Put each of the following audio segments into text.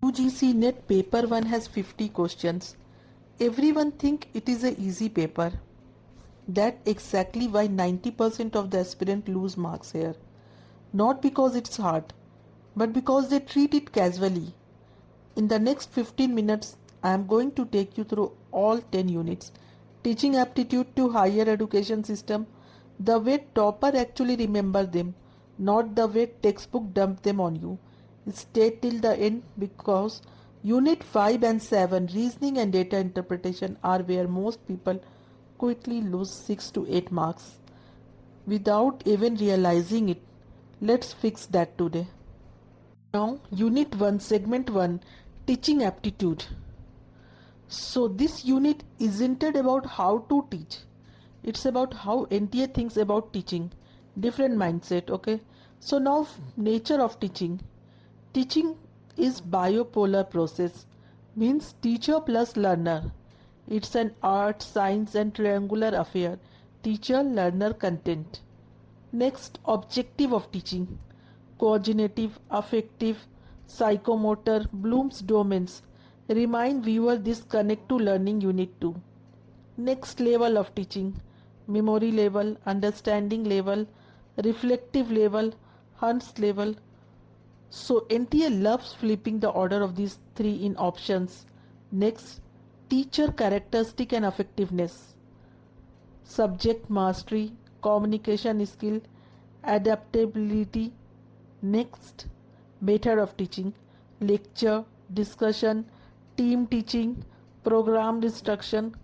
UGC NET Paper 1 has 50 questions. Everyone think it is a easy paper. That's exactly why 90% of the aspirants lose marks here. Not because it's hard, but because they treat it casually. In the next 15 minutes, I am going to take you through all 10 units. Teaching aptitude to higher education system, the way topper actually remember them, not the way textbook dump them on you. Stay till the end because Unit 5 and 7, reasoning and data interpretation, are where most people quickly lose 6 to 8 marks without even realizing it. Let's fix that today. Now, Unit 1, Segment 1, Teaching Aptitude. So, this unit isn't it about how to teach, it's about how NTA thinks about teaching. Different mindset, okay? So, now, nature of teaching. Teaching is biopolar process, means teacher plus learner. It's an art, science and triangular affair. Teacher, learner, content. Next, objective of teaching. Cognitive, affective, psychomotor, Bloom's domains. Remind viewer this connect to learning unit 2. Next, level of teaching. Memory level, understanding level, reflective level, Hunt's level. So NTA loves flipping the order of these three in options. Next, teacher characteristic and effectiveness. Subject mastery, communication skill, adaptability. Next, method of teaching. Lecture, discussion, team teaching, programmed instruction.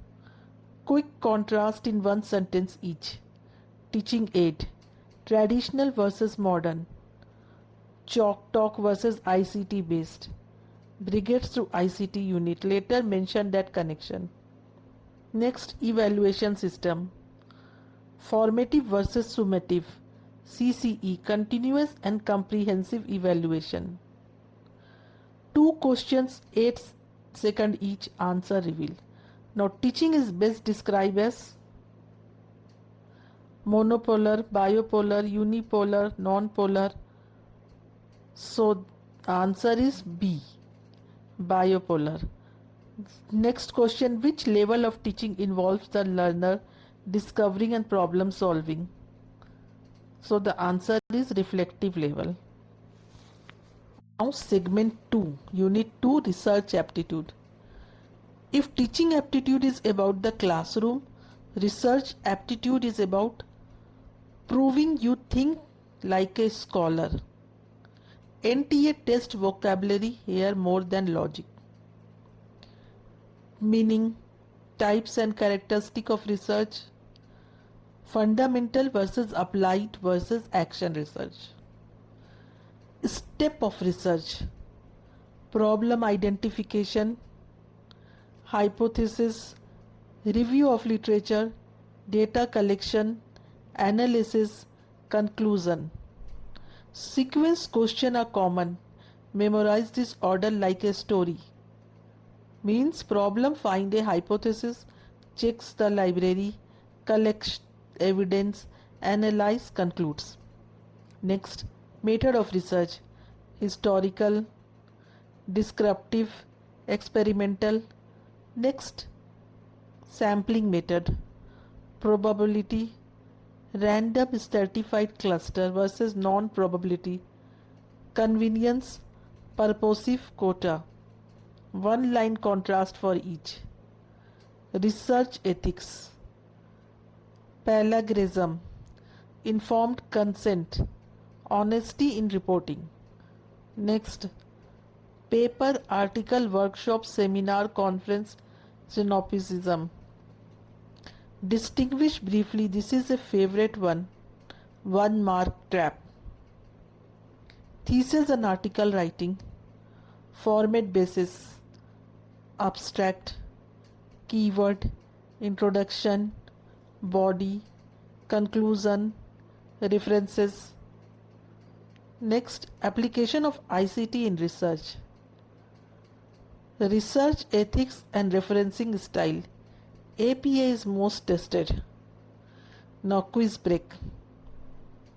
Quick contrast in one sentence each. Teaching aid. Traditional versus modern. Chalk talk versus ICT based. Brigades through ICT unit. Later mention that connection. Next, evaluation system. Formative versus summative. CCE, continuous and comprehensive evaluation. 2 questions, 8 seconds each, answer reveal. Now, teaching is best described as monopolar, bipolar, unipolar, non-polar. So, answer is B, biopolar. Next question, which level of teaching involves the learner discovering and problem solving? So, the answer is reflective level. Now, segment 2, unit 2, research aptitude. If teaching aptitude is about the classroom, research aptitude is about proving you think like a scholar. NTA test vocabulary here more than logic. Meaning, types and characteristic of research, fundamental versus applied versus action research. Step of research, problem identification, hypothesis, review of literature, data collection, analysis, conclusion. Sequence question are common. Memorize this order like a story. Means problem, find a hypothesis, checks the library, collects evidence, analyze, concludes. Next, method of research. Historical, descriptive, experimental. Next, sampling method. Probability, random stratified cluster versus non-probability. Convenience, purposive quota. One line contrast for each. Research ethics. Plagiarism, informed consent, honesty in reporting. Next, paper, article, workshop, seminar, conference, synopticism. Distinguish briefly, this is a favorite one. 1 mark trap. Thesis and article writing. Format basis. Abstract, keyword, introduction, body, conclusion, references. Next, application of ICT in research. Research ethics and referencing style. APA is most tested. Now, quiz break.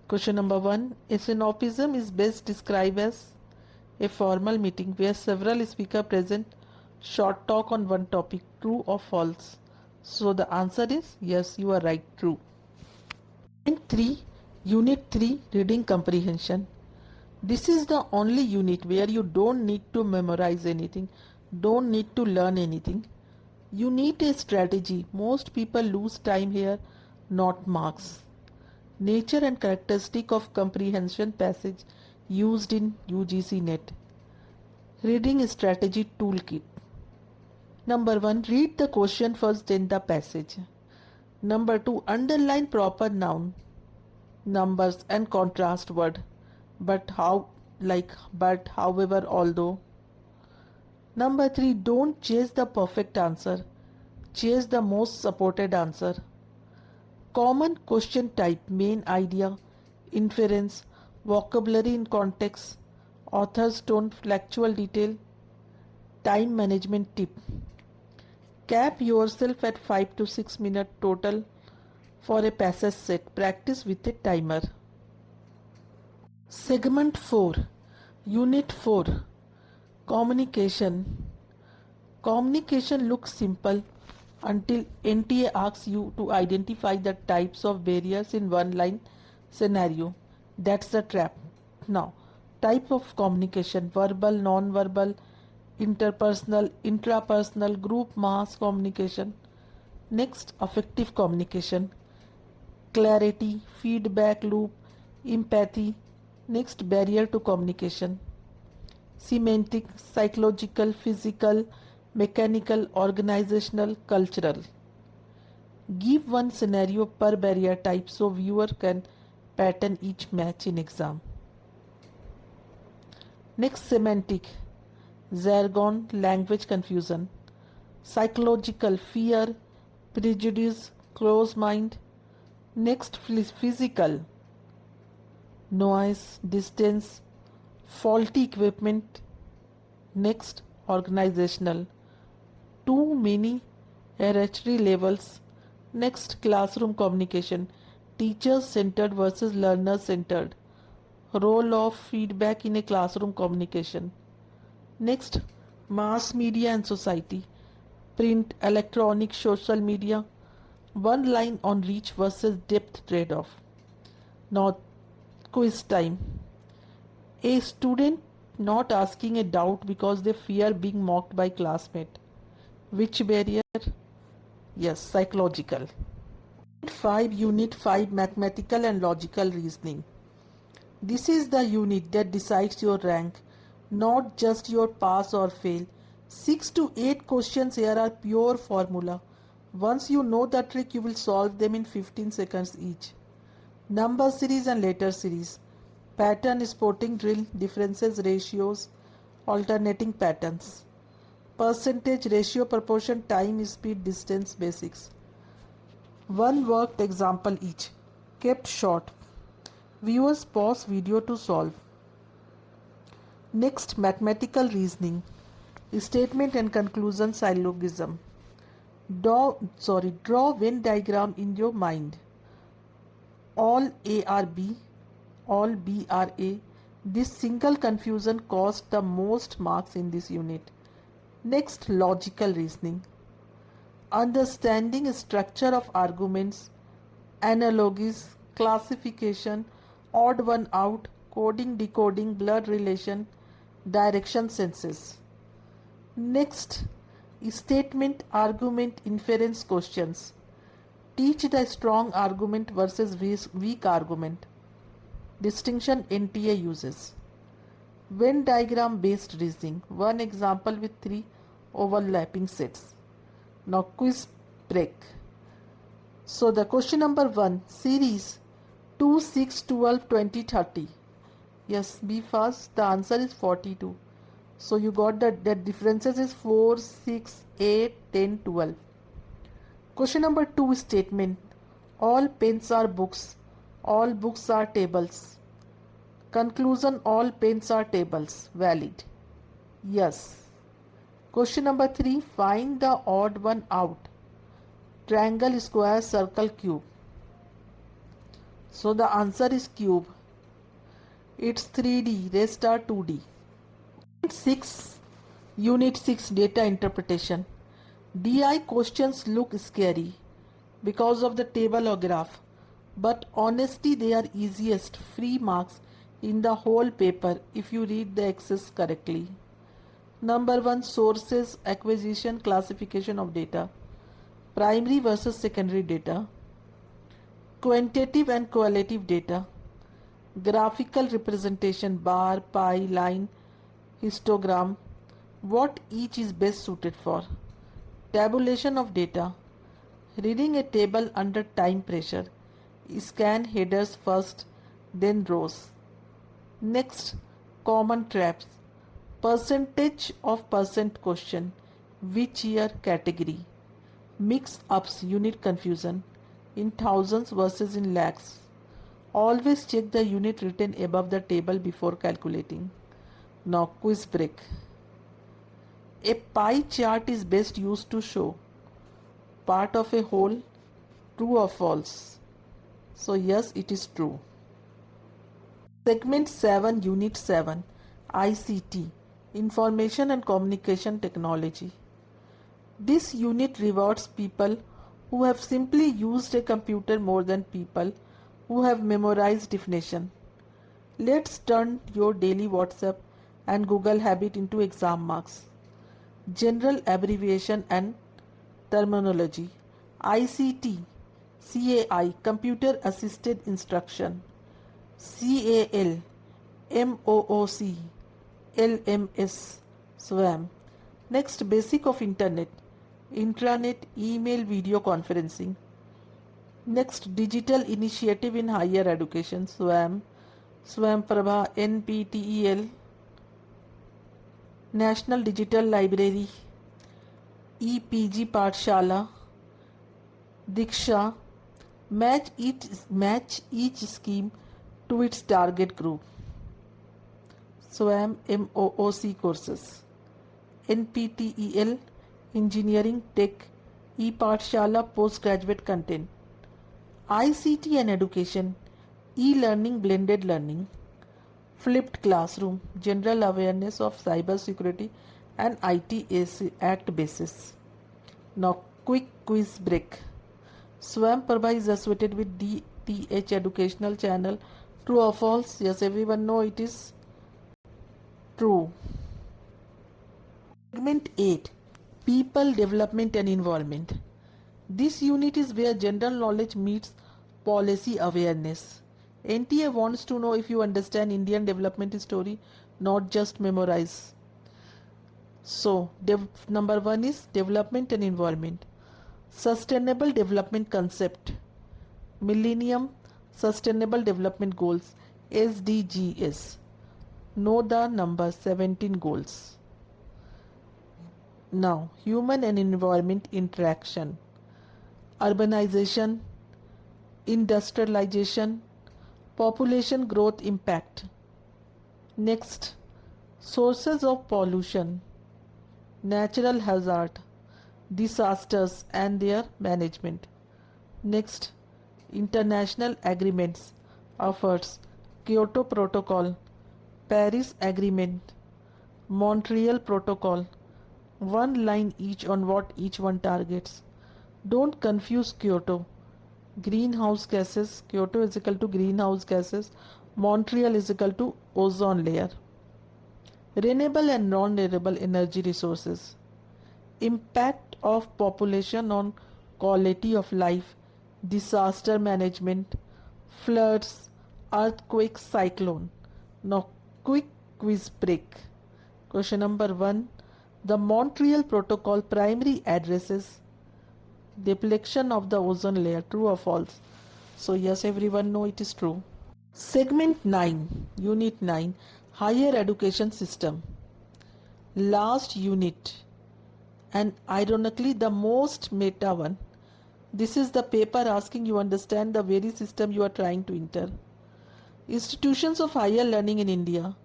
Question number 1. A synoptism is best described as A formal meeting where several speakers present, short talk on one topic, true or false? So the answer is yes, you are right, true. And 3, Unit 3, Reading Comprehension. This is the only unit where you don't need to memorize anything, don't need to learn anything. You need a strategy. Most people lose time here, not marks. Nature and characteristic of comprehension passage used in UGC NET. Reading strategy toolkit. Number 1, read the question first, then the passage. Number 2, underline proper noun, numbers and contrast word. But how, like but, however, although. Number 3, don't chase the perfect answer. Chase the most supported answer. Common question type, main idea, inference, vocabulary in context, author's tone, factual detail. Time management tip. Cap yourself at 5 to 6 minutes total for a passage set. Practice with a timer. Segment 4, Unit 4, Communication. Communication looks simple until NTA asks you to identify the types of barriers in one line scenario. That's the trap. Now, type of communication: verbal, non-verbal, interpersonal, intrapersonal, group, mass communication. Next, affective communication: clarity, feedback loop, empathy. Next, barrier to communication: semantic, psychological, physical, mechanical, organizational, cultural. Give one scenario per barrier type so viewer can pattern each match in exam. Next, semantic: jargon, language confusion. Psychological: fear, prejudice, closed mind. Next, physical: noise, distance, faulty equipment. Next, organizational: too many hierarchy levels. Next, classroom communication: teachers centered versus learner centered. Role of feedback in a classroom communication. Next, mass media and society: print, electronic, social media. One line on reach versus depth trade-off. Now, quiz time. A student not asking a doubt because they fear being mocked by classmate. Which barrier? Yes, psychological. 5, Unit 5, Mathematical and Logical Reasoning. This is the unit that decides your rank, not just your pass or fail. 6 to 8 questions here are pure formula. Once you know the trick, you will solve them in 15 seconds each. Number series and letter series. Pattern, spotting drill, differences, ratios, alternating patterns. Percentage, ratio, proportion, time, speed, distance, basics. One worked example each. Kept short. Viewers pause video to solve. Next, mathematical reasoning. Statement and conclusion syllogism. Draw Venn diagram in your mind. All A are B, all B are A. This single confusion cost the most marks in this unit. Next, logical reasoning. Understanding structure of arguments, analogies, classification, odd one out, coding, decoding, blood relation, direction senses. Next, statement, argument, inference questions. Teach the strong argument versus weak argument. Distinction NTA uses. Venn diagram based reasoning. One example with 3 overlapping sets. Now quiz break. So the question number 1, series 2, 6, 12, 20, 30. Yes, be fast. The answer is 42. So you got that differences is 4, 6, 8, 10, 12. Question number 2, statement. All pens are books. All books are tables. Conclusion, all pens are tables. Valid. Yes. Question number 3, find the odd one out. Triangle, square, circle, cube. So the answer is cube. It's 3D, rest are 2D. 6. Unit 6 Data Interpretation. DI questions look scary because of the table or graph, but honestly they are easiest free marks in the whole paper if you read the excess correctly. Number 1, sources, acquisition, classification of data. Primary versus secondary data. Quantitative and qualitative data. Graphical representation, bar, pie, line, histogram. What each is best suited for. Tabulation of data. Reading a table under time pressure. Scan headers first, then rows. Next, common traps. Percentage of percent question. Which year category. Mix-ups, unit confusion. In thousands versus in lakhs. Always check the unit written above the table before calculating. Now quiz break. A pie chart is best used to show part of a whole, true or false. So yes, it is true. Segment 7, Unit 7, ICT, Information and Communication Technology. This unit rewards people who have simply used a computer more than people who have memorized definition. Let's turn your daily WhatsApp and Google habit into exam marks. General abbreviation and terminology. ICT, CAI, Computer Assisted Instruction. CAL, MOOC, LMS, SWAM. Next, basic of internet. Intranet, email, video conferencing. Next, digital initiative in higher education. SWAM, SWAM Prabha, NPTEL. National Digital Library, EPG Pathshala, Diksha. Match each scheme to its target group. SWAM MOOC courses. NPTEL Engineering Tech, ePathshala Postgraduate Content. ICT and Education, e-learning blended learning. Flipped classroom, general awareness of cyber security and IT Act basis. Now quick quiz break. Swam Prabha is associated with DTH educational channel. True or false? Yes, everyone know it is true. Segment 8, People Development and Environment. This unit is where general knowledge meets policy awareness. NTA wants to know if you understand Indian development story, not just memorize. So, number 1 is development and environment. Sustainable development concept. Millennium Sustainable Development Goals, SDGs. Know the number 17 goals. Now, human and environment interaction. Urbanization, industrialization, population growth impact. Next, sources of pollution, natural hazard, disasters and their management. Next, international agreements, efforts, Kyoto Protocol, Paris Agreement, Montreal Protocol. One line each on what each one targets. Don't confuse Kyoto. Greenhouse gases, Kyoto is equal to greenhouse gases, Montreal is equal to ozone layer. Renewable and non-renewable energy resources. Impact of population on quality of life, disaster management, floods, earthquake, cyclone. Now quick quiz break. Question number 1. The Montreal Protocol primary addresses depletion of the ozone layer, true or false? So yes, everyone know it is true. Segment 9, Unit 9, Higher Education System. Last unit, and ironically the most meta one. This is the paper asking you understand the very system you are trying to enter. Institutions of higher learning in India,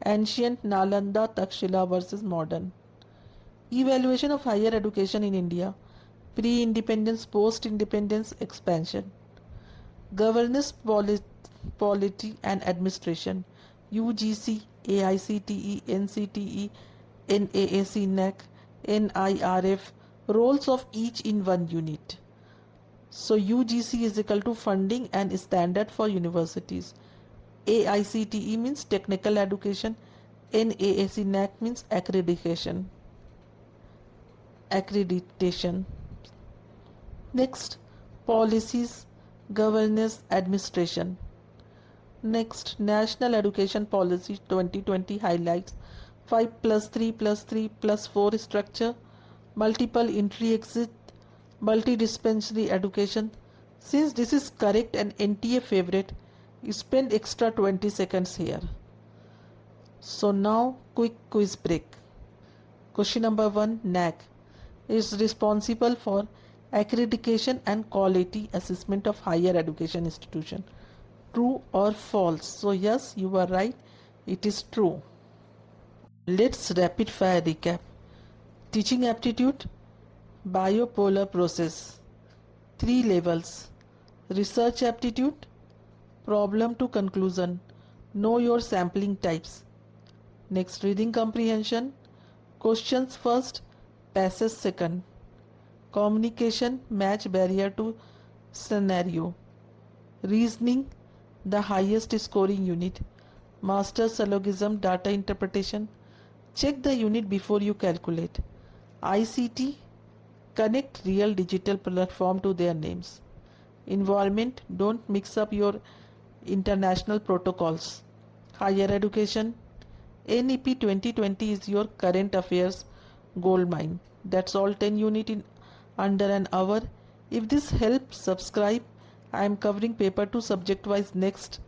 ancient Nalanda Takshila versus modern. Evaluation of higher education in India, pre-independence, post-independence, expansion. Governance, polity and administration, UGC, AICTE, NCTE, NAAC NEC, NIRF, roles of each in one unit. So UGC is equal to funding and standard for universities. AICTE means technical education. NAAC NEC means accreditation. Next, policies, governance, administration. Next, National Education Policy 2020 highlights 5 plus 3 plus 3 plus 4 structure, multiple entry exit, multi-dispensary education. Since this is correct and NTA favorite, you spend extra 20 seconds here. So now, quick quiz break. Question number 1, NAC is responsible for accreditation and quality assessment of higher education institution. True or false? So yes, you are right. It is true. Let's rapid fire recap. Teaching aptitude, biopolar process, 3 levels. Research aptitude, problem to conclusion, know your sampling types. Next, reading comprehension, questions first, passage second. Communication, match barrier to scenario. Reasoning, the highest scoring unit. Master syllogism, data interpretation. Check the unit before you calculate. ICT, connect real digital platform to their names. Environment, don't mix up your international protocols. Higher education, NEP 2020 is your current affairs goldmine. That's all 10 units in under an hour. If this helps, subscribe. I am covering paper 2 subject wise next,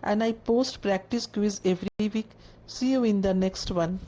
and I post practice quiz every week. See you in the next one.